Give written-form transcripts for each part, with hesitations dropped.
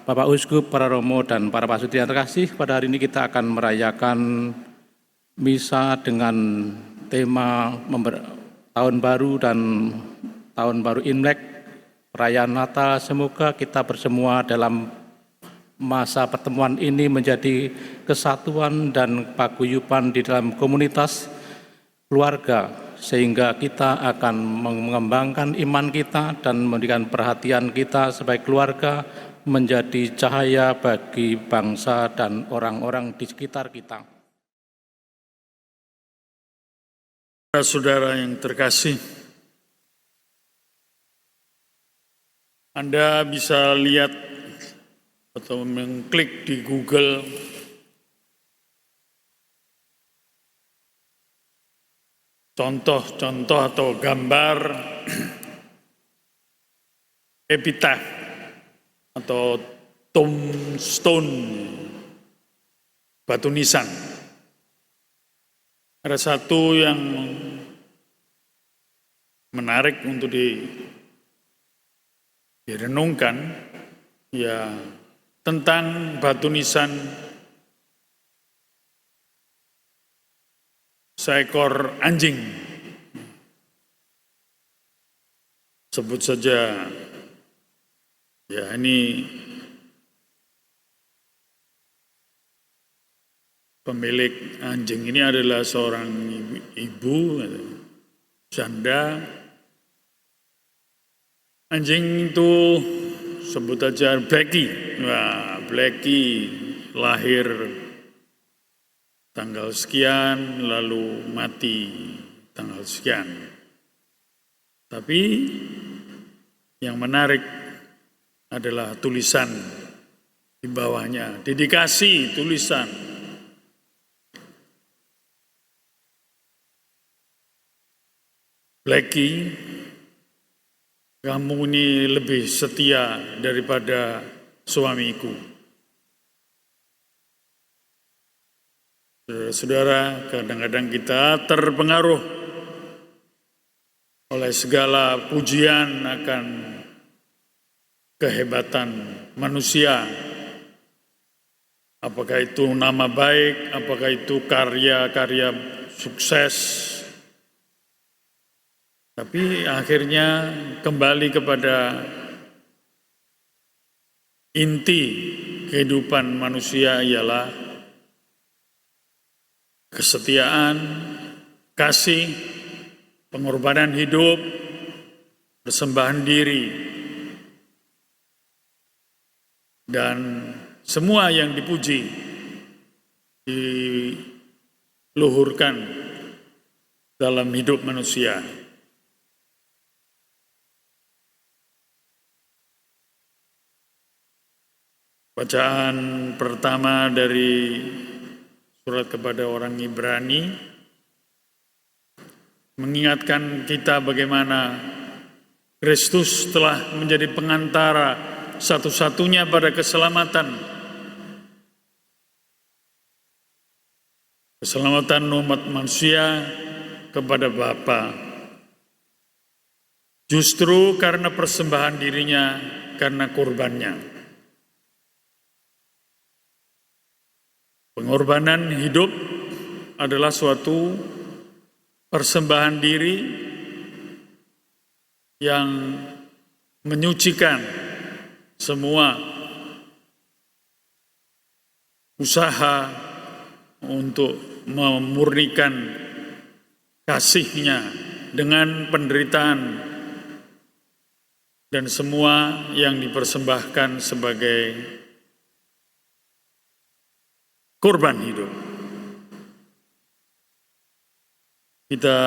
Bapak Uskup, para Romo, dan para Pasutri yang terkasih, pada hari ini kita akan merayakan misa dengan tema Tahun Baru dan Tahun Baru Imlek, perayaan Natal. Semoga kita bersemua dalam masa pertemuan ini menjadi kesatuan dan paguyuban di dalam komunitas keluarga, sehingga kita akan mengembangkan iman kita dan memberikan perhatian kita sebagai keluarga menjadi cahaya bagi bangsa dan orang-orang di sekitar kita. Saudara yang terkasih, Anda bisa lihat atau mengklik di Google contoh-contoh atau gambar epitaf atau tombstone, batu nisan. Ada satu yang menarik untuk direnungkan, ya tentang batu nisan seekor anjing. Sebut saja, ya ini pemilik anjing ini adalah seorang ibu, janda. Anjing itu sebut saja Blacky. Wah, Blacky lahir tanggal sekian, lalu mati tanggal sekian. Tapi yang menarik adalah tulisan di bawahnya, dedikasi tulisan. Blacky, kamu ini lebih setia daripada suamiku. Saudara, kadang-kadang kita terpengaruh oleh segala pujian akan kehebatan manusia. Apakah itu nama baik, apakah itu karya-karya sukses. Tapi akhirnya kembali kepada inti kehidupan manusia ialah kesetiaan, kasih, pengorbanan hidup, persembahan diri, dan semua yang dipuji diluhurkan dalam hidup manusia. Bacaan pertama dari surat kepada orang Ibrani mengingatkan kita bagaimana Kristus telah menjadi pengantara satu-satunya pada keselamatan. Keselamatan umat manusia kepada Bapa. Justru karena persembahan dirinya, karena kurbannya. Pengorbanan hidup adalah suatu persembahan diri yang menyucikan semua usaha untuk memurnikan kasihnya dengan penderitaan dan semua yang dipersembahkan sebagai korban hidup. Kita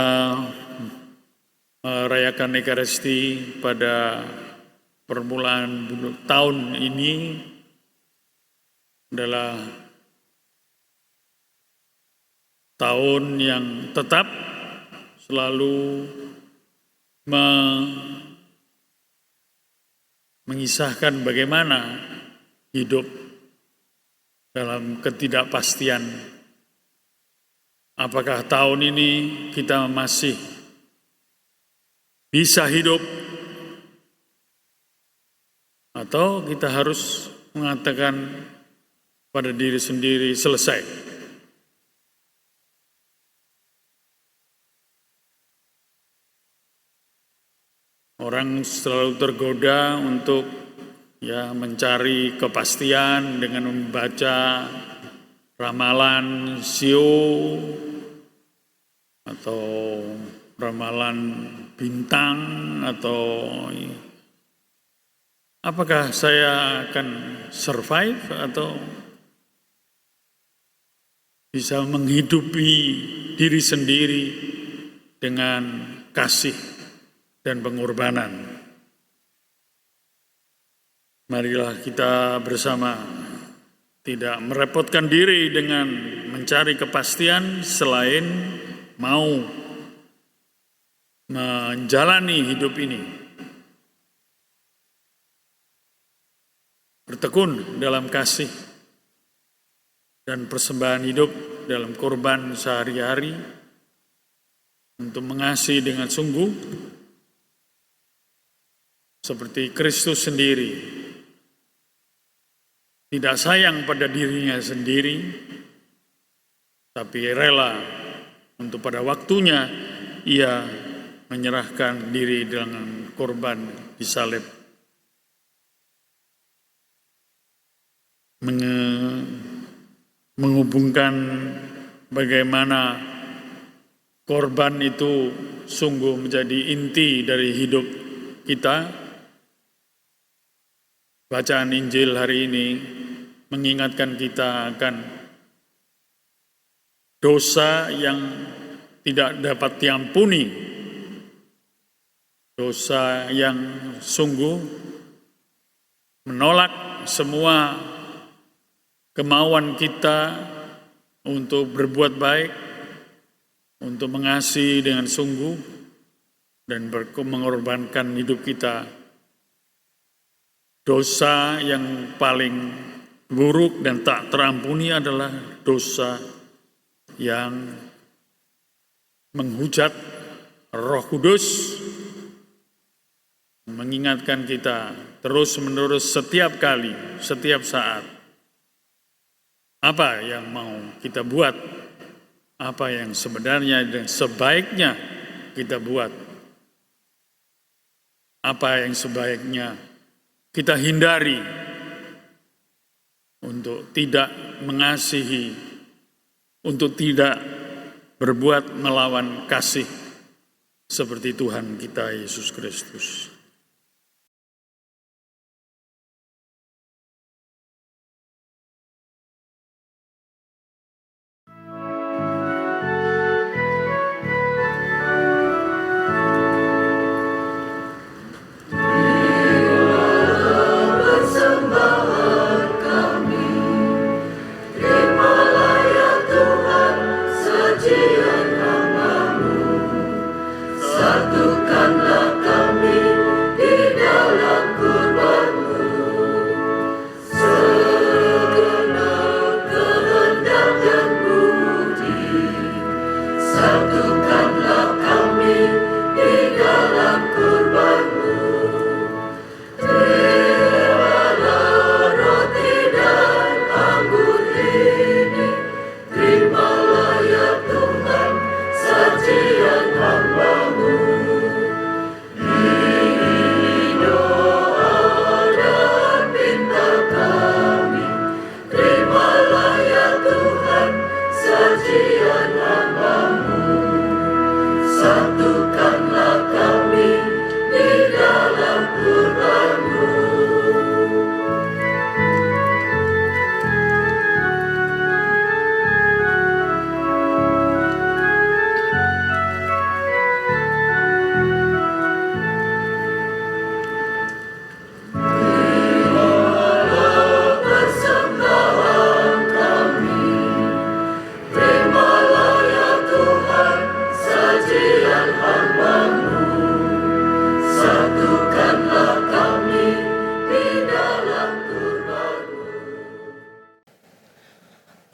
merayakan Ekaristi pada permulaan tahun ini adalah tahun yang tetap selalu mengisahkan bagaimana hidup dalam ketidakpastian. Apakah tahun ini kita masih bisa hidup atau kita harus mengatakan pada diri sendiri, selesai. Orang selalu tergoda untuk mencari kepastian dengan membaca ramalan sio atau ramalan bintang, atau apakah saya akan survive atau bisa menghidupi diri sendiri dengan kasih dan pengorbanan. Marilah kita bersama tidak merepotkan diri dengan mencari kepastian selain mau menjalani hidup ini. Bertekun dalam kasih dan persembahan hidup dalam korban sehari-hari untuk mengasihi dengan sungguh seperti Kristus sendiri. Tidak sayang pada dirinya sendiri, tapi rela untuk pada waktunya ia menyerahkan diri dengan korban disalib. Menghubungkan bagaimana korban itu sungguh menjadi inti dari hidup kita. Bacaan Injil hari ini mengingatkan kita akan dosa yang tidak dapat diampuni, dosa yang sungguh menolak semua kemauan kita untuk berbuat baik, untuk mengasihi dengan sungguh, dan mengorbankan hidup kita. Dosa yang paling buruk dan tak terampuni adalah dosa yang menghujat Roh Kudus, mengingatkan kita terus-menerus setiap kali, setiap saat, apa yang mau kita buat, apa yang sebenarnya dan sebaiknya kita buat, apa yang sebaiknya kita hindari untuk tidak mengasihi, untuk tidak berbuat melawan kasih seperti Tuhan kita Yesus Kristus.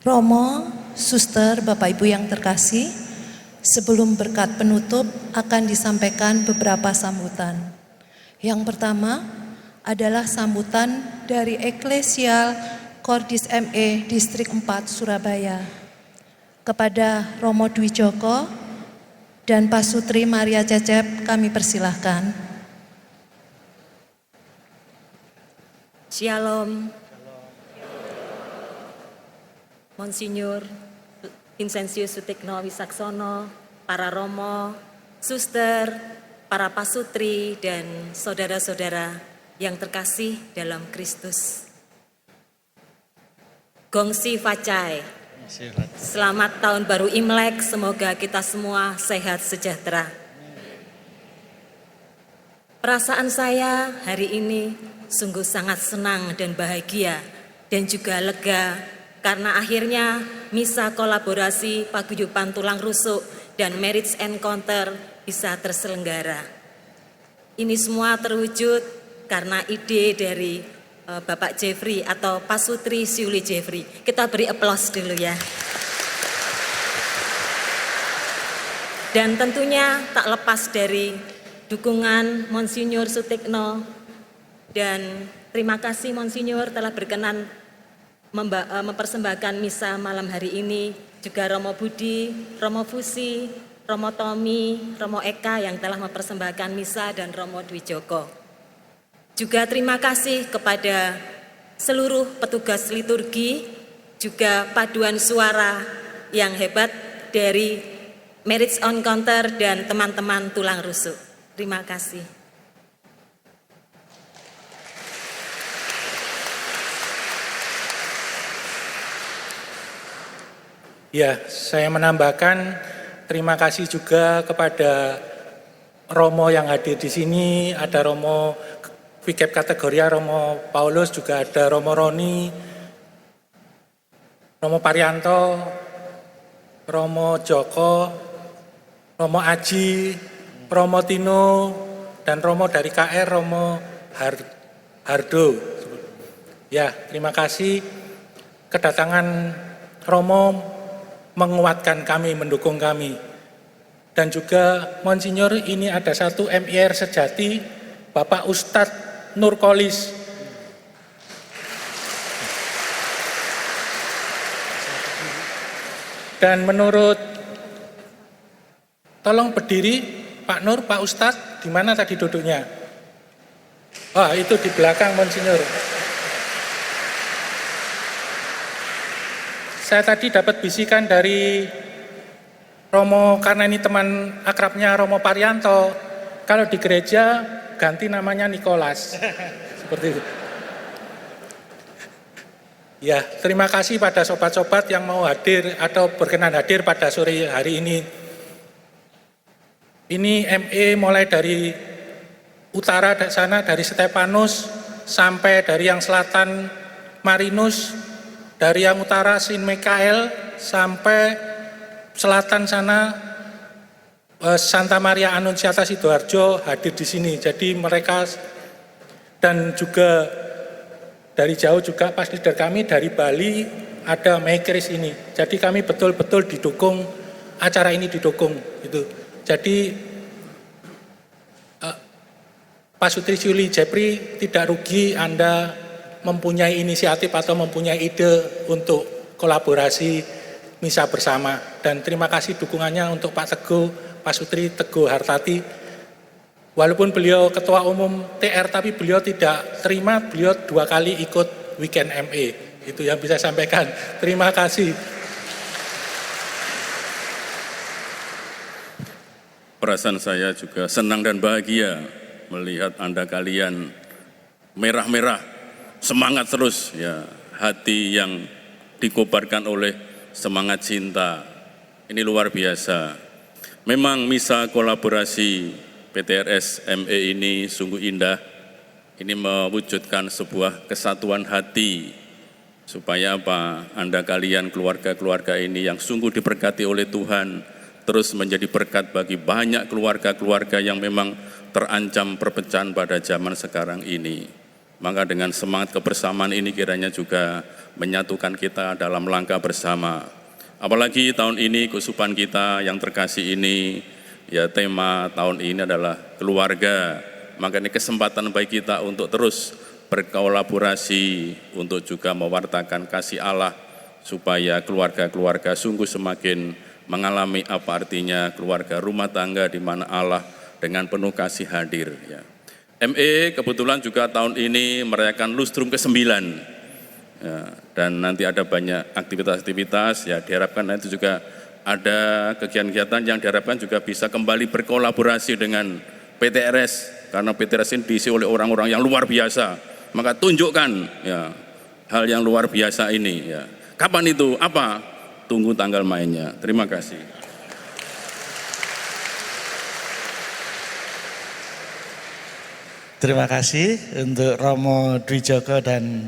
Romo, Suster, Bapak Ibu yang terkasih, sebelum berkat penutup akan disampaikan beberapa sambutan. Yang pertama adalah sambutan dari Eklesial Kordis ME Distrik 4 Surabaya. Kepada Romo Dwi Joko dan Pasutri Maria Cecep kami persilahkan. Shalom. Monsinyur Vincentius Sutikno Wisaksono, para romo, suster, para pasutri, dan saudara-saudara yang terkasih dalam Kristus. Gongsi Facai. Selamat Tahun Baru Imlek, semoga kita semua sehat sejahtera. Perasaan saya hari ini sungguh sangat senang dan bahagia dan juga lega karena akhirnya misa kolaborasi paguyuban tulang rusuk dan marriage encounter bisa terselenggara. Ini semua terwujud karena ide dari Bapak Jeffrey atau Pasutri Siuli Jeffrey. Kita beri aplaus dulu ya. Dan tentunya tak lepas dari dukungan Monsinyur Sutikno, dan terima kasih Monsinyur telah berkenan mempersembahkan misa malam hari ini, juga Romo Budi, Romo Fusi, Romo Tommy, Romo Eka yang telah mempersembahkan misa, dan Romo Dwi Joko. Juga terima kasih kepada seluruh petugas liturgi, juga paduan suara yang hebat dari Marriage Encounter dan teman-teman tulang rusuk. Terima kasih. Ya, saya menambahkan terima kasih juga kepada Romo yang hadir di sini. Ada Romo Vikep Kategoria, Romo Paulus, juga ada Romo Roni, Romo Parianto, Romo Joko, Romo Aji, Romo Tino, dan Romo dari KR, Romo Hardo. Ya, terima kasih. Kedatangan Romo menguatkan kami, mendukung kami. Dan juga Monsinyur, ini ada satu MIR sejati, Bapak Ustadz Nurkolis. Dan menurut, tolong berdiri Pak Nur, Pak Ustadz, di mana tadi duduknya? Wah, itu di belakang Monsinyur. Saya tadi dapat bisikan dari Romo, karena ini teman akrabnya Romo Parianto, kalau di gereja ganti namanya Nikolas. Seperti itu. Ya, terima kasih pada sobat-sobat yang mau hadir atau berkenan hadir pada sore hari ini. Ini ME mulai dari utara sana, dari Stefanus, sampai dari yang selatan Marinus, dari yang utara Saint Michael, sampai selatan sana Santa Maria Annunziata Sidoarjo hadir di sini. Jadi mereka, dan juga dari jauh juga pas leader kami dari Bali ada Maikris ini. Jadi kami betul-betul didukung, acara ini didukung gitu. Jadi Pasutri Siuli Jeffrey, tidak rugi Anda mempunyai inisiatif atau mempunyai ide untuk kolaborasi misa bersama. Dan terima kasih dukungannya untuk Pak Teguh, Pasutri Teguh Hartati. Walaupun beliau ketua umum TR, tapi beliau tidak terima, beliau 2 kali ikut weekend ME. Itu yang bisa sampaikan. Terima kasih. Perasaan saya juga senang dan bahagia melihat Anda kalian merah-merah, semangat terus ya, hati yang dikobarkan oleh semangat cinta. Ini luar biasa. Memang misa kolaborasi PTRS ME ini sungguh indah. Ini mewujudkan sebuah kesatuan hati supaya apa? Anda kalian keluarga-keluarga ini yang sungguh diberkati oleh Tuhan terus menjadi berkat bagi banyak keluarga-keluarga yang memang terancam perpecahan pada zaman sekarang ini. Maka dengan semangat kebersamaan ini kiranya juga menyatukan kita dalam langkah bersama. Apalagi tahun ini kesupan kita yang terkasih ini, ya tema tahun ini adalah keluarga. Maka ini kesempatan bagi kita untuk terus berkolaborasi untuk juga mewartakan kasih Allah supaya keluarga-keluarga sungguh semakin mengalami apa artinya keluarga rumah tangga di mana Allah dengan penuh kasih hadir. Ya. ME kebetulan juga tahun ini merayakan lustrum ke-9 ya, dan nanti ada banyak aktivitas-aktivitas ya, diharapkan nanti juga ada kegiatan-kegiatan yang diharapkan juga bisa kembali berkolaborasi dengan PTRS, karena PTRS ini diisi oleh orang-orang yang luar biasa, maka tunjukkan ya hal yang luar biasa ini ya. Kapan itu? Apa? Tunggu tanggal mainnya. Terima kasih. Terima kasih untuk Romo Dwi Joko dan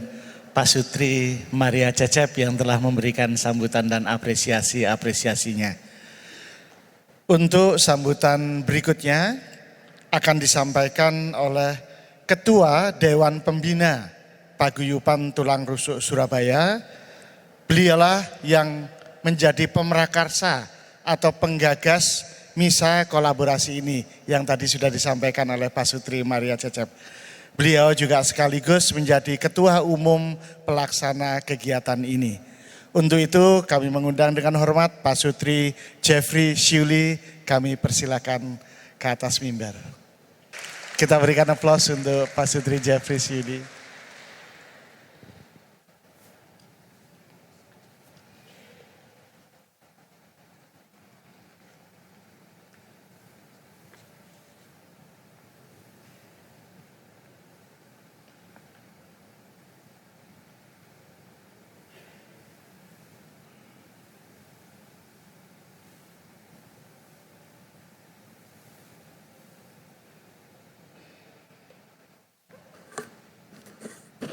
Pak Sutri Maria Cecep yang telah memberikan sambutan dan apresiasinya. Untuk sambutan berikutnya akan disampaikan oleh Ketua Dewan Pembina Paguyuban Tulang Rusuk Surabaya. Beliaulah yang menjadi pemrakarsa atau penggagas misa kolaborasi ini yang tadi sudah disampaikan oleh Pak Sutri Maria Cecep. Beliau juga sekaligus menjadi Ketua Umum Pelaksana kegiatan ini. Untuk itu kami mengundang dengan hormat Pak Sutri Jeffrey Syuli, kami persilakan ke atas mimbar. Kita berikan aplaus untuk Pak Sutri Jeffrey Syuli.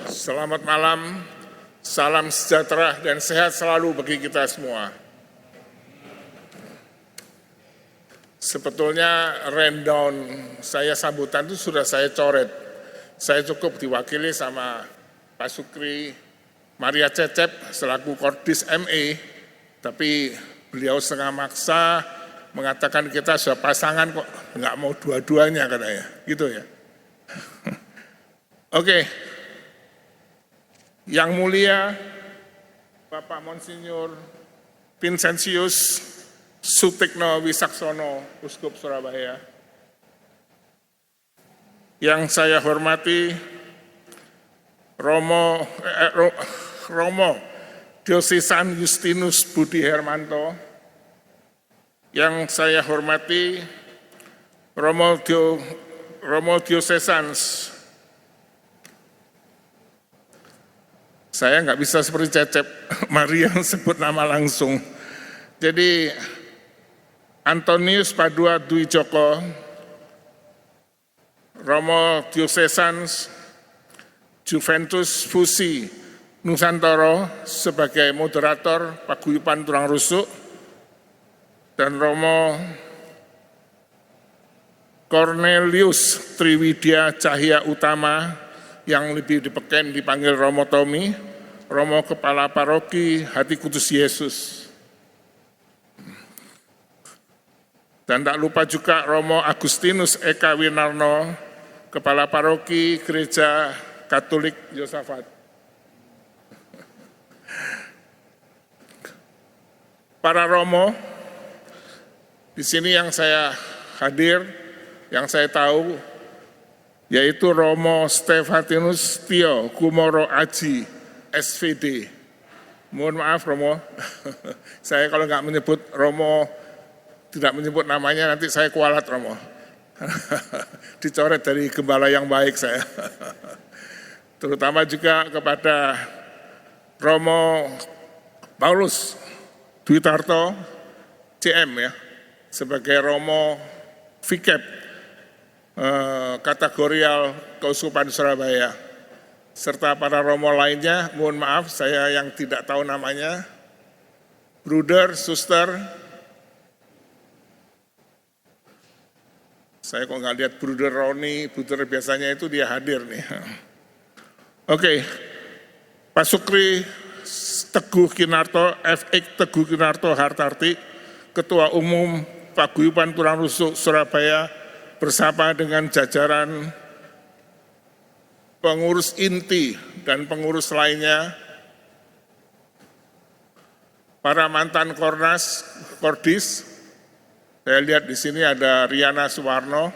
Selamat malam, salam sejahtera dan sehat selalu bagi kita semua. Sebetulnya rundown saya sambutan itu sudah saya coret. Saya cukup diwakili sama Pak Sutri Maria Cecep selaku Kordis ME, tapi beliau setengah maksa mengatakan kita sudah pasangan kok nggak mau dua-duanya katanya, gitu ya. Oke. Yang mulia Bapak Monsinyur Vincentius Sutikno Wisaksono, Uskup Surabaya. Yang saya hormati Romo Diocesan Justinus Budi Hermanto. Yang saya hormati Romo Diocesans, saya nggak bisa seperti Cecep, Maria sebut nama langsung. Jadi Antonius Padua Dwi Joko, Romo Diocesans Juventus Fusi Nusantoro sebagai moderator Paguyuban Tulang Rusuk, dan Romo Cornelius Triwidya Cahya Utama yang lebih dipanggil Romo Tommy, Romo Kepala Paroki Hati Kudus Yesus. Dan tak lupa juga Romo Agustinus Eka Winarno, Kepala Paroki Gereja Katolik Yosafat. Para Romo, di sini yang saya hadir, yang saya tahu, yaitu Romo Stefanus Tio Kumoro Aji, SVD. Mohon maaf Romo, saya kalau nggak menyebut Romo, tidak menyebut namanya, nanti saya kualat Romo. Dicoret dari gembala yang baik saya. Terutama juga kepada Romo Paulus Dwitarto, CM ya, sebagai Romo Vikep, kategorial Keuskupan Surabaya, serta para Romo lainnya, mohon maaf saya yang tidak tahu namanya, Bruder, Suster, saya kok nggak lihat Bruder Roni, Bruder biasanya itu dia hadir nih. Oke, Pak Sukri Teguh Kinarto, FX Teguh Kinarto Hartarti, Ketua Umum Paguyuban Tulang Rusuk Surabaya, bersama dengan jajaran pengurus inti dan pengurus lainnya, para mantan Kordis, saya lihat di sini ada Riana Suwarno,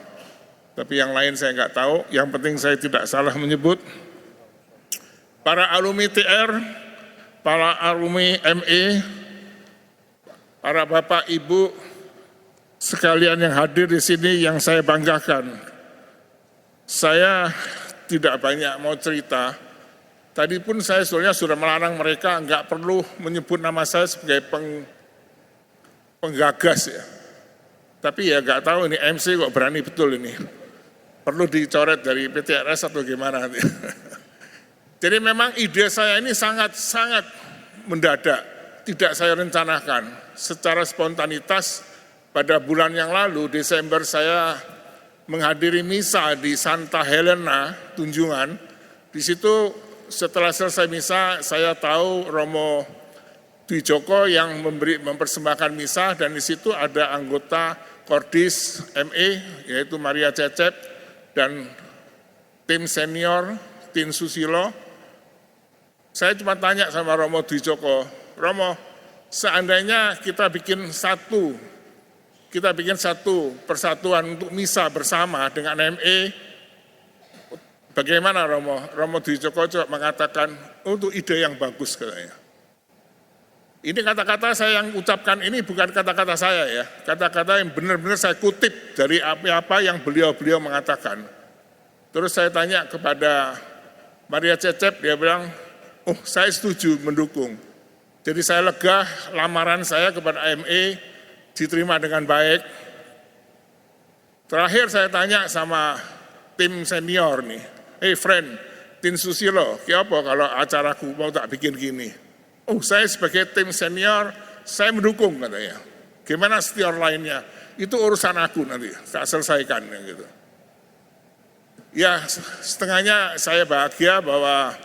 tapi yang lain saya nggak tahu, yang penting saya tidak salah menyebut. Para alumni TR, para alumni ME, para bapak ibu sekalian yang hadir di sini yang saya banggakan. Saya tidak banyak mau cerita. Tadi pun saya sebenarnya sudah melarang mereka nggak perlu menyebut nama saya sebagai penggagas ya. Tapi ya nggak tahu ini MC kok berani betul ini. Perlu dicoret dari PTRS atau gimana nanti. Jadi memang ide saya ini sangat mendadak, tidak saya rencanakan. Secara spontanitas pada bulan yang lalu, Desember, saya menghadiri misa di Santa Helena, Tunjungan. Di situ setelah selesai misa, saya tahu Romo Dwi Joko yang mempersembahkan misa, dan di situ ada anggota Kordis ME, yaitu Maria Cecep, dan tim senior, Tin Susilo. Saya cuma tanya sama Romo Dwi Joko, Romo, seandainya kita bikin satu persatuan untuk misa bersama dengan ME, bagaimana Romo? Romo Dwi Joko coba mengatakan, itu ide yang bagus katanya. Ini kata-kata saya yang ucapkan ini bukan kata-kata saya ya, kata-kata yang benar-benar saya kutip dari apa-apa yang beliau-beliau mengatakan. Terus saya tanya kepada Maria Cecep, dia bilang, oh saya setuju mendukung. Jadi saya lega, lamaran saya kepada ME diterima dengan baik. Terakhir saya tanya sama tim senior nih, hey friend, Tin Susilo, apa kalau acaraku mau tak bikin gini? Oh saya sebagai tim senior, saya mendukung katanya. Gimana senior lainnya? Itu urusan aku nanti, tak selesaikan gitu. Ya setengahnya saya bahagia bahwa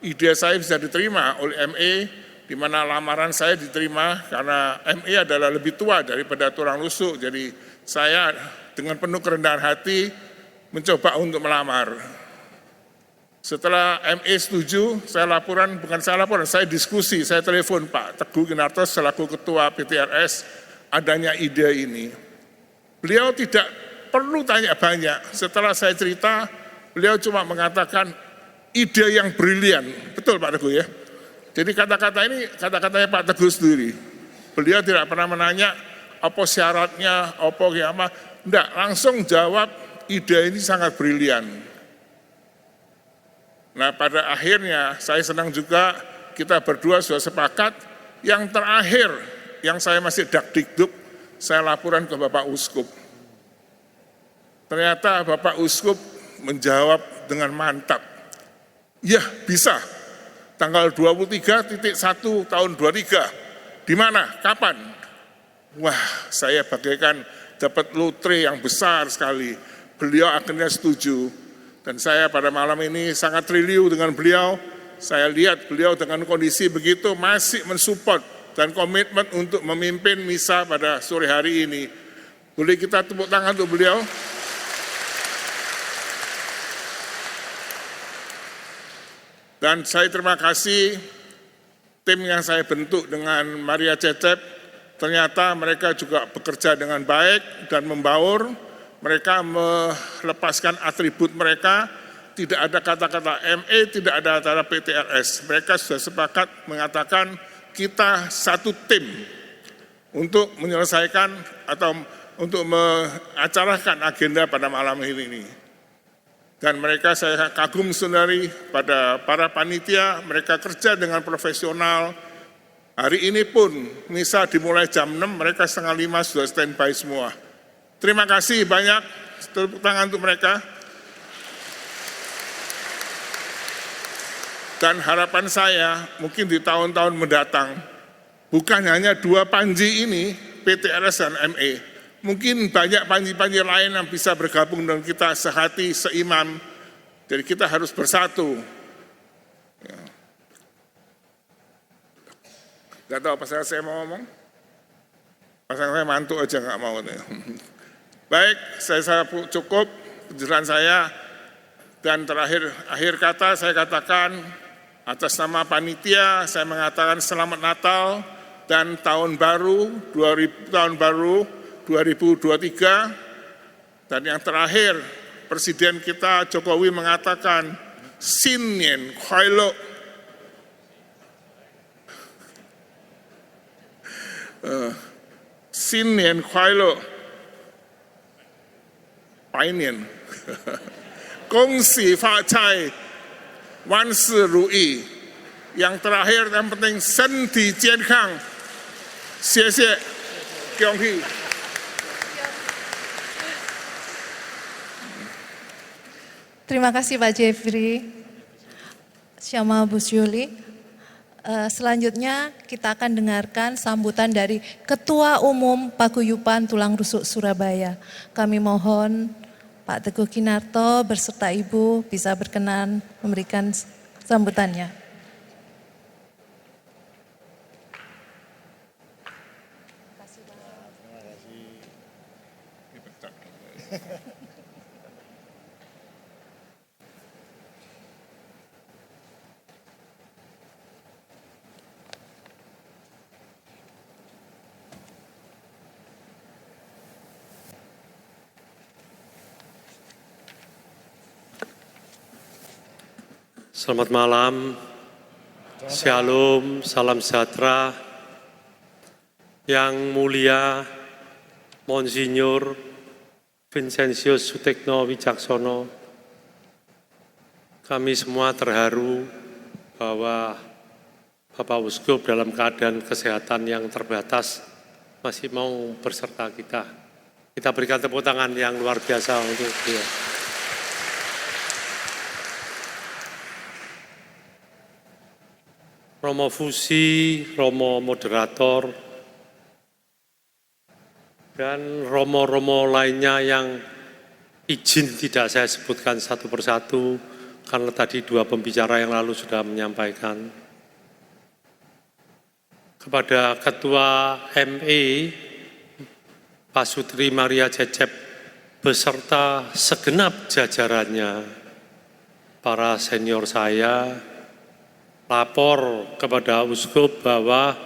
ide saya bisa diterima oleh ME, di mana lamaran saya diterima karena ME adalah lebih tua daripada tulang rusuk. Jadi saya dengan penuh kerendahan hati mencoba untuk melamar. Setelah ME setuju, saya diskusi, saya telepon Pak Teguh Kinarto selaku Ketua PTRS, adanya ide ini. Beliau tidak perlu tanya banyak, setelah saya cerita, beliau cuma mengatakan, ide yang brilian, betul Pak Teguh ya. Jadi kata-kata ini kata-katanya Pak Teguh sendiri. Beliau tidak pernah menanya apa syaratnya, apa gimana, enggak, langsung jawab ide ini sangat brilian. Nah pada akhirnya saya senang juga kita berdua sudah sepakat. Yang terakhir yang saya masih dakdikduk, saya laporan ke Bapak Uskup. Ternyata Bapak Uskup menjawab dengan mantap. Ya bisa, tanggal 23.1 tahun 23, di mana, kapan? Wah saya bagaikan dapat lotre yang besar sekali, beliau akhirnya setuju. Dan saya pada malam ini sangat triliu dengan beliau, saya lihat beliau dengan kondisi begitu masih mensupport dan komitmen untuk memimpin misa pada sore hari ini. Boleh kita tepuk tangan untuk beliau? Dan saya terima kasih tim yang saya bentuk dengan Maria Cecep, ternyata mereka juga bekerja dengan baik dan membaur, mereka melepaskan atribut mereka, tidak ada kata-kata ME, tidak ada kata PTRS. Mereka sudah sepakat mengatakan kita satu tim untuk menyelesaikan atau untuk mengacarakan agenda pada malam ini. Dan mereka saya kagum sendiri pada para panitia, mereka kerja dengan profesional. Hari ini pun misa dimulai jam 6, mereka 4:30 sudah standby semua. Terima kasih banyak, tepuk tangan untuk mereka. Dan harapan saya mungkin di tahun-tahun mendatang, bukan hanya 2 panji ini, PTRS dan ME, mungkin banyak panji-panji lain yang bisa bergabung dengan kita sehati, seimam. Jadi kita harus bersatu. Gak tahu pasangan saya mau ngomong? Pasangan saya mantuk aja gak mau. Baik, saya cukup penjelasan saya. Dan terakhir, akhir kata saya katakan, atas nama panitia saya mengatakan selamat Natal dan tahun baru 2023. Dan yang terakhir, Presiden kita Jokowi mengatakan Sinnian Kuailo. Sinnian Kuailo. Bainian. Gongxi fa cai, wan si ru yi. Yang terakhir dan penting, senti jian kang. Xie xie, Kiong Hi. Terima kasih Pak Jeffrey, Syama Busyuli. Selanjutnya kita akan dengarkan sambutan dari Ketua Umum Paguyuban Tulang Rusuk Surabaya. Kami mohon Pak Teguh Kinarto berserta Ibu bisa berkenan memberikan sambutannya. Selamat malam, Shalom, salam sejahtera. Yang mulia Monsinyur Vincentius Sutekno Wicaksono, kami semua terharu bahwa Bapak Uskup dalam keadaan kesehatan yang terbatas masih mau berserta kita. Kita berikan tepuk tangan yang luar biasa untuk dia. Romo Fusi, Romo Moderator, dan Romo-Romo lainnya yang izin tidak saya sebutkan satu persatu, karena tadi dua pembicara yang lalu sudah menyampaikan. Kepada Ketua ME, Pak Sutri Maria Cecep, beserta segenap jajarannya, para senior saya, lapor kepada Uskup bahwa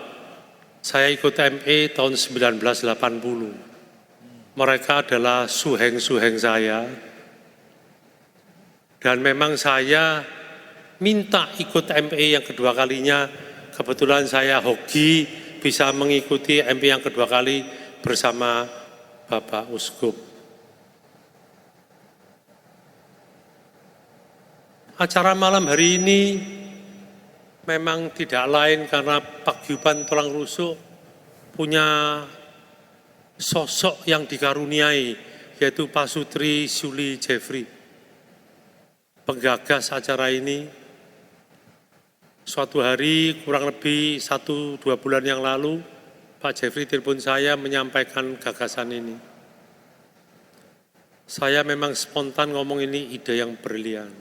saya ikut ME tahun 1980. Mereka adalah suheng-suheng saya. Dan memang saya minta ikut ME yang kedua kalinya. Kebetulan saya hoki bisa mengikuti ME yang kedua kali bersama Bapak Uskup. Acara malam hari ini memang tidak lain karena Paguyuban Tulang Rusuk punya sosok yang dikaruniai, yaitu Pak Sutri Suli Jeffrey, penggagas acara ini. Suatu hari kurang lebih 1-2 bulan yang lalu, Pak Jeffrey telepon saya menyampaikan gagasan ini. Saya memang spontan ngomong ini ide yang brilian.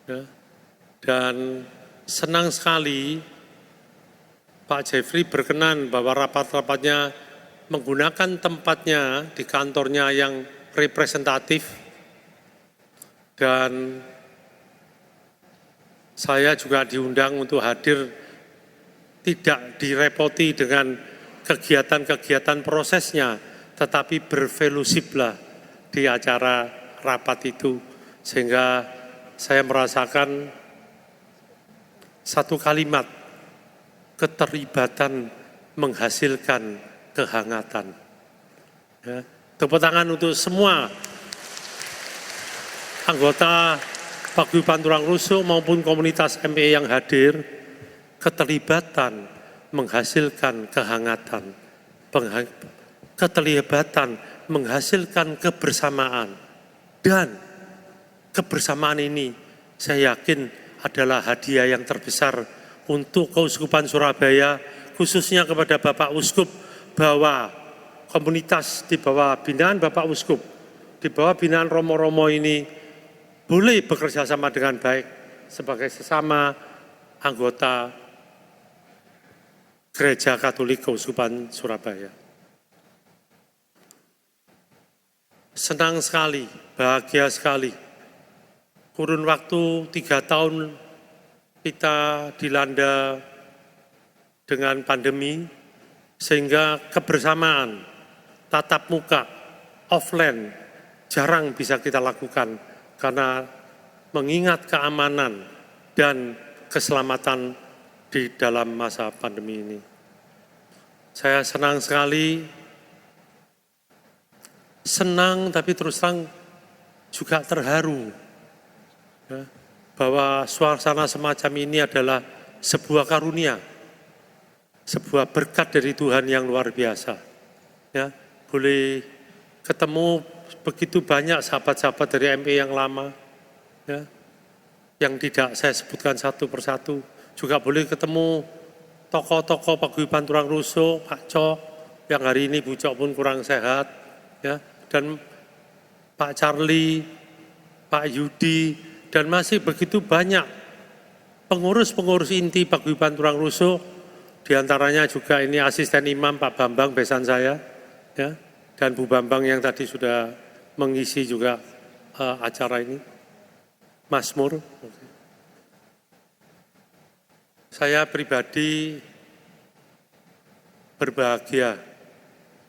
Ya. Dan senang sekali Pak Jeffrey berkenan bahwa rapat-rapatnya menggunakan tempatnya di kantornya yang representatif, dan saya juga diundang untuk hadir, tidak direpoti dengan kegiatan-kegiatan prosesnya, tetapi berfellowship-lah di acara rapat itu, sehingga saya merasakan satu kalimat, keterlibatan menghasilkan kehangatan. Ya, tepuk tangan untuk semua anggota Paguyuban Tulang Rusuk maupun komunitas ME yang hadir. Keterlibatan menghasilkan kehangatan, keterlibatan menghasilkan kebersamaan, dan kebersamaan ini saya yakin adalah hadiah yang terbesar untuk Keuskupan Surabaya, khususnya kepada Bapak Uskup, bahwa komunitas di bawah binaan Bapak Uskup, di bawah binaan Romo-Romo ini boleh bekerja sama dengan baik sebagai sesama anggota Gereja Katolik Keuskupan Surabaya. Senang sekali, bahagia sekali kurun waktu 3 tahun kita dilanda dengan pandemi, sehingga kebersamaan tatap muka offline jarang bisa kita lakukan karena mengingat keamanan dan keselamatan di dalam masa pandemi ini. Saya senang sekali, tapi terus terang juga terharu ya, bahwa suasana semacam ini adalah sebuah karunia, sebuah berkat dari Tuhan yang luar biasa. Ya, boleh ketemu begitu banyak sahabat-sahabat dari ME yang lama, ya, yang tidak saya sebutkan satu persatu. Juga boleh ketemu tokoh-tokoh Paguyuban Tulangrusuk, Pak Cok, yang hari ini Bu Cok pun kurang sehat, ya, dan Pak Charlie, Pak Yudi, dan masih begitu banyak pengurus-pengurus inti Paguyuban Tulangrusuk, diantaranya juga ini asisten imam Pak Bambang besan saya, ya, dan Bu Bambang yang tadi sudah mengisi juga acara ini, Mazmur. Saya pribadi berbahagia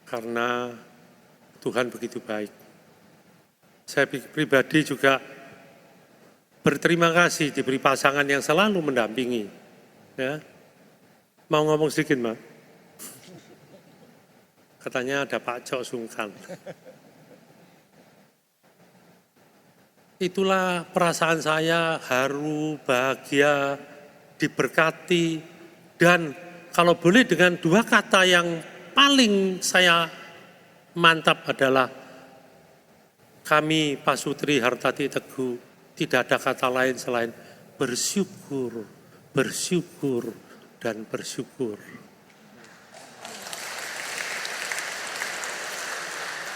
karena Tuhan begitu baik. Saya pribadi juga berterima kasih diberi pasangan yang selalu mendampingi. Ya. Mau ngomong sedikit, Mbak? Katanya ada Pak Cok sungkan. Itulah perasaan saya, haru, bahagia, diberkati, dan kalau boleh dengan 2 kata yang paling saya mantap adalah kami Pasutri Hartati Teguh, tidak ada kata lain selain bersyukur, bersyukur, dan bersyukur.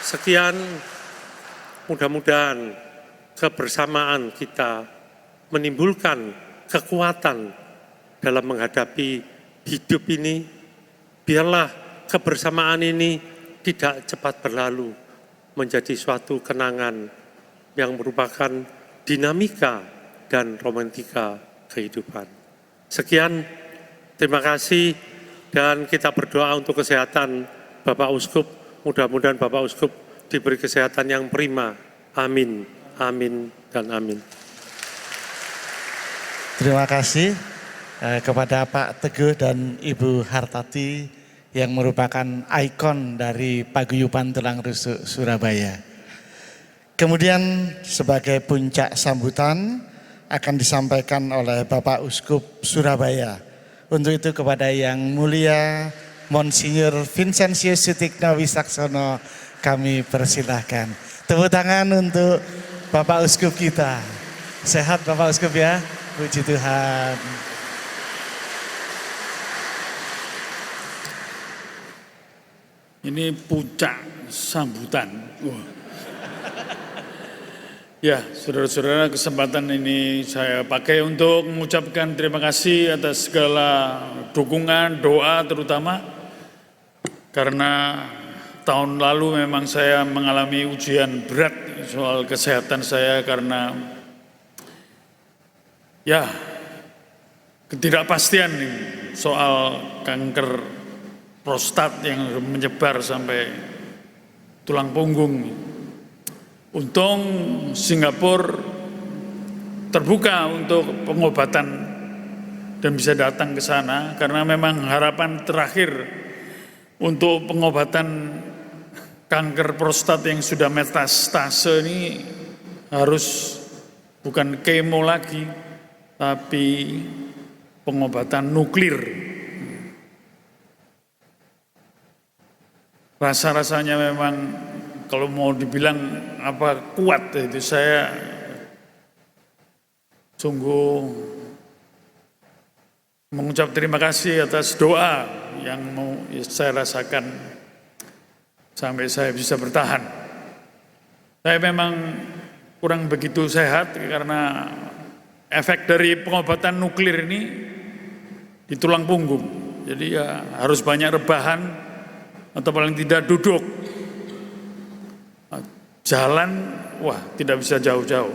Sekian, mudah-mudahan kebersamaan kita menimbulkan kekuatan dalam menghadapi hidup ini. Biarlah kebersamaan ini tidak cepat berlalu, menjadi suatu kenangan yang merupakan dinamika dan romantika kehidupan. Sekian, terima kasih, dan kita berdoa untuk kesehatan Bapak Uskup. Mudah-mudahan Bapak Uskup diberi kesehatan yang prima. Amin. Amin dan amin. Terima kasih kepada Pak Teguh dan Ibu Hartati yang merupakan ikon dari Paguyuban Tulangrusuk Surabaya. Kemudian sebagai puncak sambutan akan disampaikan oleh Bapak Uskup Surabaya. Untuk itu kepada Yang Mulia Monsinyur Vincentius Sutikno Wisaksono kami persilahkan. Tepuk tangan untuk Bapak Uskup kita. Sehat Bapak Uskup ya, puji Tuhan. Ini puncak sambutan. Ya, saudara-saudara, kesempatan ini saya pakai untuk mengucapkan terima kasih atas segala dukungan, doa terutama. Karena tahun lalu memang saya mengalami ujian berat soal kesehatan saya karena ya ketidakpastian soal kanker prostat yang menyebar sampai tulang punggung. Untung Singapura terbuka untuk pengobatan dan bisa datang ke sana karena memang harapan terakhir untuk pengobatan kanker prostat yang sudah metastase ini harus bukan kemo lagi, tapi pengobatan nuklir. Rasa-rasanya memang kalau mau dibilang apa kuat itu saya sungguh mengucap terima kasih atas doa yang mau saya rasakan sampai saya bisa bertahan. Saya memang kurang begitu sehat karena efek dari pengobatan nuklir ini di tulang punggung. Jadi ya harus banyak rebahan atau paling tidak duduk. Jalan, wah tidak bisa jauh-jauh.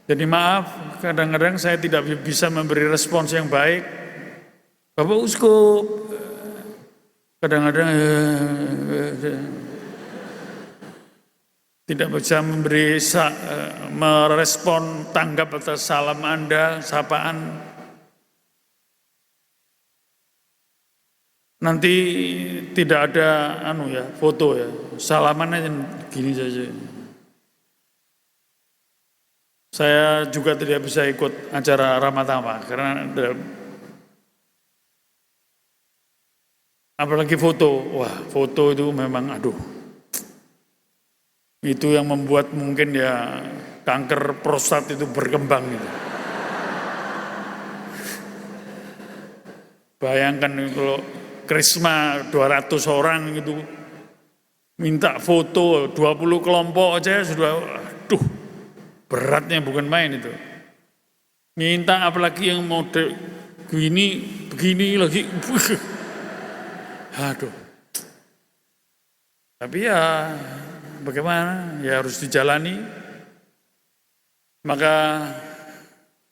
Jadi maaf, kadang-kadang saya tidak bisa memberi respons yang baik. Bapak Uskup, kadang-kadang tidak bisa merespon tanggap atas salam Anda, sapaan. Nanti tidak ada foto ya, salaman aja gini saja. Saya juga tidak bisa ikut acara Ramatama karena apalagi foto. Wah, foto itu memang itu yang membuat mungkin ya kanker prostat itu berkembang gitu. Bayangkan kalau Krisma 200 orang gitu minta foto 20 kelompok aja sudah beratnya bukan main itu. Minta apalagi yang model begini lagi. Tapi ya bagaimana? Ya harus dijalani. Maka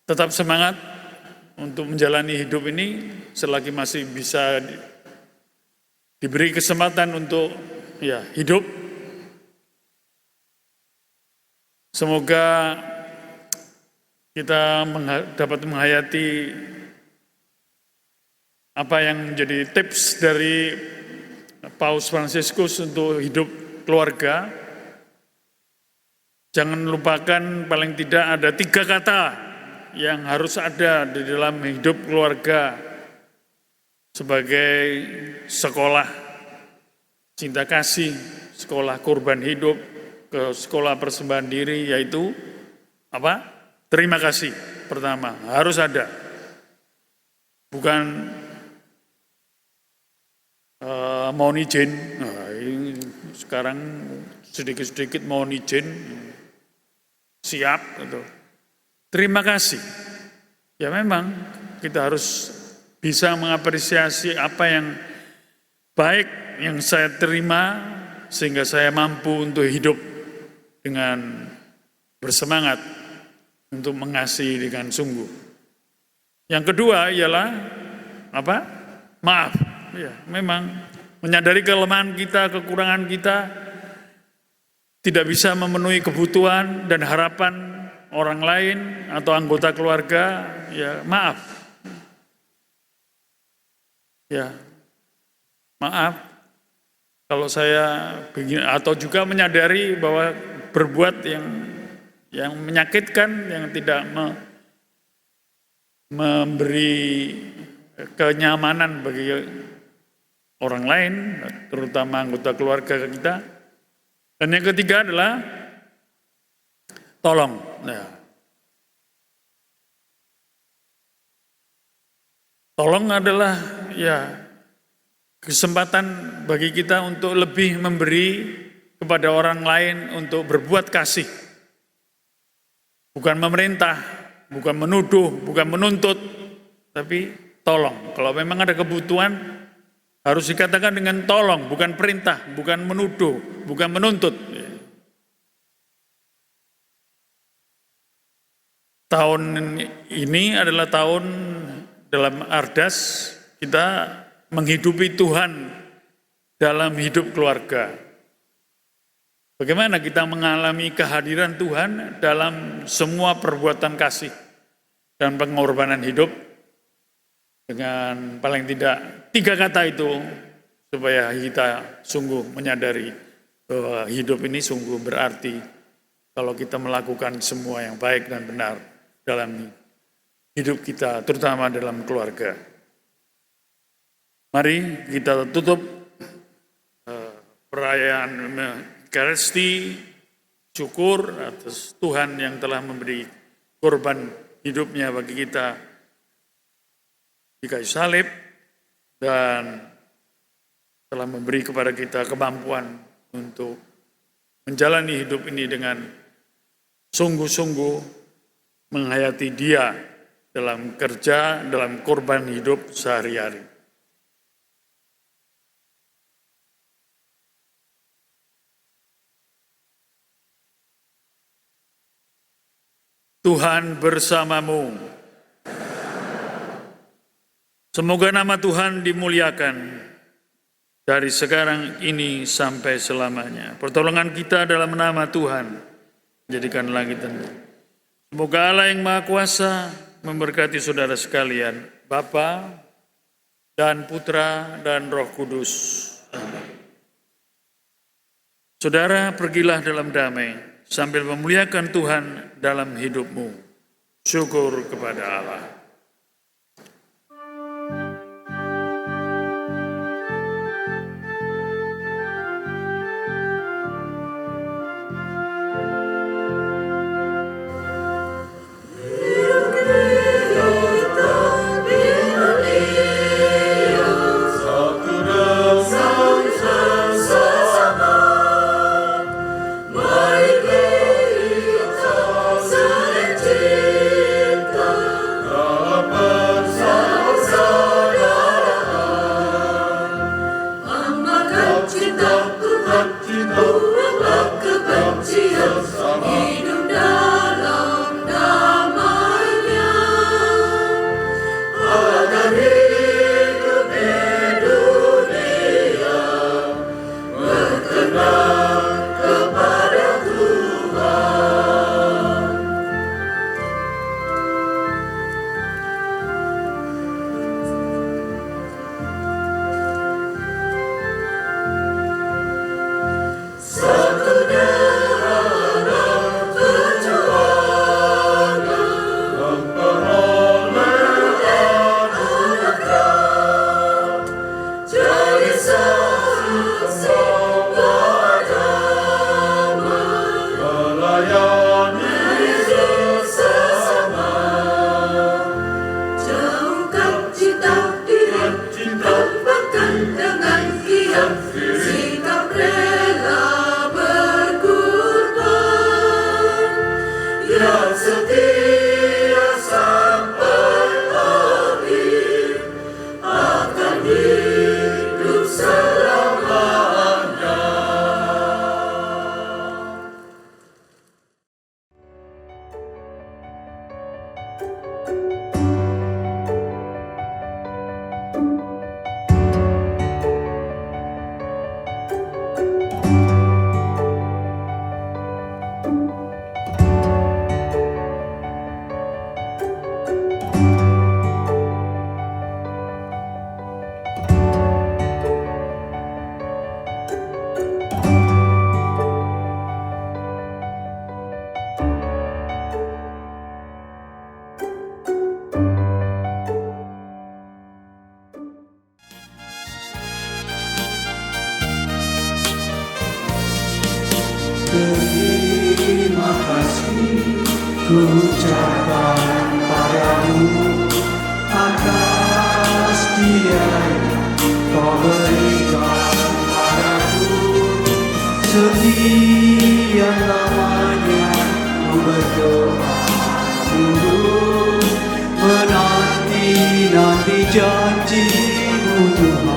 tetap semangat untuk menjalani hidup ini selagi masih bisa diberi kesempatan untuk hidup. Semoga kita dapat menghayati apa yang menjadi tips dari Paus Fransiskus untuk hidup keluarga. Jangan lupakan paling tidak ada 3 kata yang harus ada di dalam hidup keluarga sebagai sekolah cinta kasih, sekolah korban hidup, ke sekolah persembahan diri, yaitu terima kasih. Pertama, harus ada. Bukan mohon izin. Sekarang sedikit-sedikit mohon izin, siap gitu. Terima kasih. Ya memang kita harus bisa mengapresiasi apa yang baik yang saya terima sehingga saya mampu untuk hidup dengan bersemangat untuk mengasihi dengan sungguh. Yang kedua ialah maaf. Ya, memang menyadari kelemahan kita, kekurangan kita, tidak bisa memenuhi kebutuhan dan harapan orang lain atau anggota keluarga, ya maaf. Ya, maaf kalau saya begini, atau juga menyadari bahwa berbuat yang menyakitkan, yang tidak memberi kenyamanan bagi orang lain, terutama anggota keluarga kita. Dan yang ketiga adalah tolong. Tolong adalah kesempatan bagi kita untuk lebih memberi kepada orang lain, untuk berbuat kasih. Bukan memerintah, bukan menuduh, bukan menuntut, tapi tolong. Kalau memang ada kebutuhan, harus dikatakan dengan tolong, bukan perintah, bukan menuduh, bukan menuntut. Tahun ini adalah tahun dalam Ardas kita menghidupi Tuhan dalam hidup keluarga. Bagaimana kita mengalami kehadiran Tuhan dalam semua perbuatan kasih dan pengorbanan hidup, dengan paling tidak 3 kata itu, supaya kita sungguh menyadari bahwa hidup ini sungguh berarti kalau kita melakukan semua yang baik dan benar dalam hidup kita, terutama dalam keluarga. Mari kita tutup perayaan Ekaristi, syukur atas Tuhan yang telah memberi korban hidupnya bagi kita di kayu salib dan telah memberi kepada kita kemampuan untuk menjalani hidup ini dengan sungguh-sungguh menghayati Dia dalam kerja, dalam korban hidup sehari-hari. Tuhan bersamamu. Semoga nama Tuhan dimuliakan dari sekarang ini sampai selamanya. Pertolongan kita dalam nama Tuhan, jadikan langit dan bumi. Semoga Allah yang Maha Kuasa memberkati saudara sekalian, Bapa dan Putra dan Roh Kudus. Amin. Saudara, pergilah dalam damai sambil memuliakan Tuhan dalam hidupmu. Syukur kepada Allah. Terima kasih ku ucapkan padamu atas dia yang kau berikan padaku. Sekian lamanya ku berdoa dulu, menanti janji-Mu Tuhan.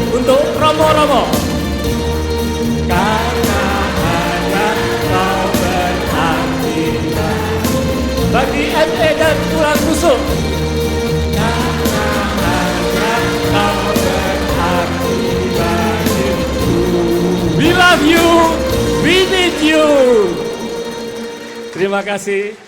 Untuk Romo-Romo, karena hanya kau berarti bagi ME dan tulang rusuk, karena hanya kau berarti bagiku. We love you, we need you. Terima kasih.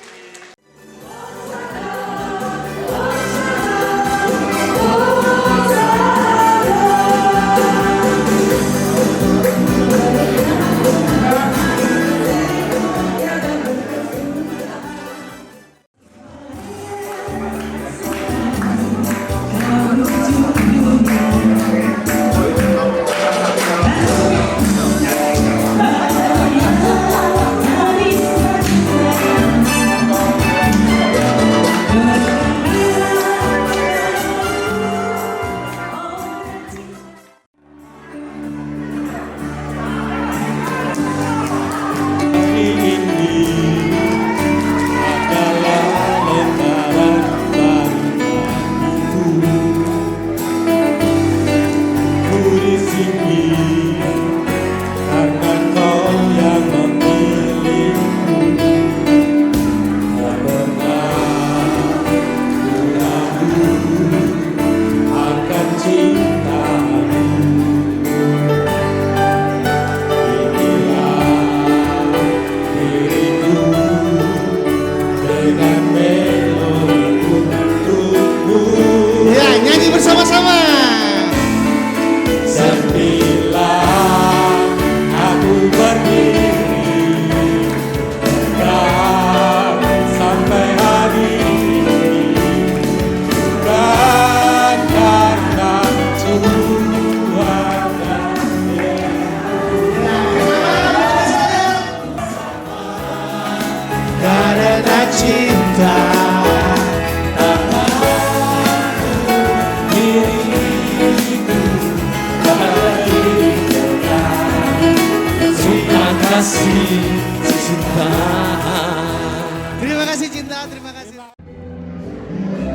Terima kasih Cinta, terima kasih.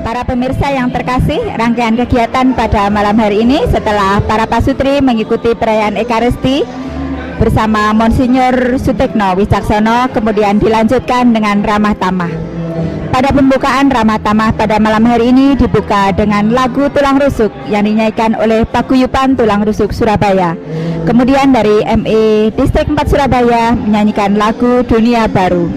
Para pemirsa yang terkasih, rangkaian kegiatan pada malam hari ini setelah para pasutri mengikuti perayaan Ekaristi bersama Monsinyur Sutekno Wicaksono kemudian dilanjutkan dengan ramah tamah. Pada pembukaan ramah tamah pada malam hari ini dibuka dengan lagu Tulang Rusuk yang dinyanyikan oleh Paguyuban Tulang Rusuk Surabaya. Kemudian dari ME Distrik 4 Surabaya menyanyikan lagu Dunia Baru.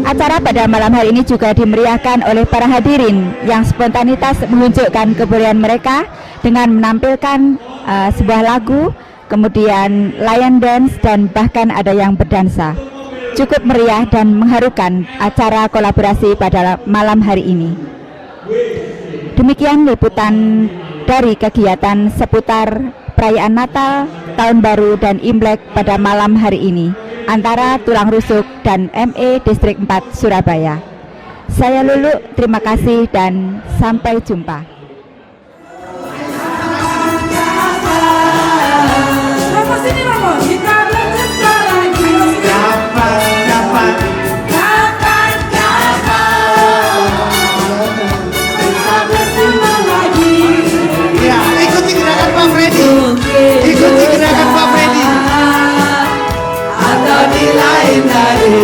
Acara pada malam hari ini juga dimeriahkan oleh para hadirin yang spontanitas menunjukkan kebudayaan mereka dengan menampilkan sebuah lagu, kemudian lion dance, dan bahkan ada yang berdansa. Cukup meriah dan mengharukan acara kolaborasi pada malam hari ini. Demikian liputan dari kegiatan seputar perayaan Natal, Tahun Baru, dan Imlek pada malam hari ini antara Tulang Rusuk dan ME Distrik 4 Surabaya. Saya Lulu, terima kasih dan sampai jumpa. Ikuti gerakan Pak Freddy. Ikuti gerakan Pak Freddy. Atau di lain hari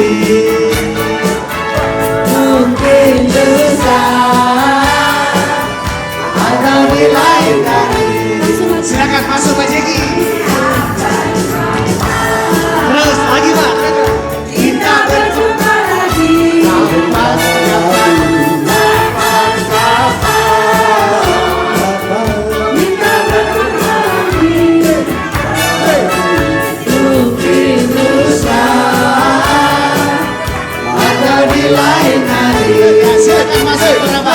mungkin lusa, atau di lain hari. Silakan masuk Pak Jeki. Terus lagi Pak. Kita berjumpa lagi. Lain hari. Silakan masuk berapa?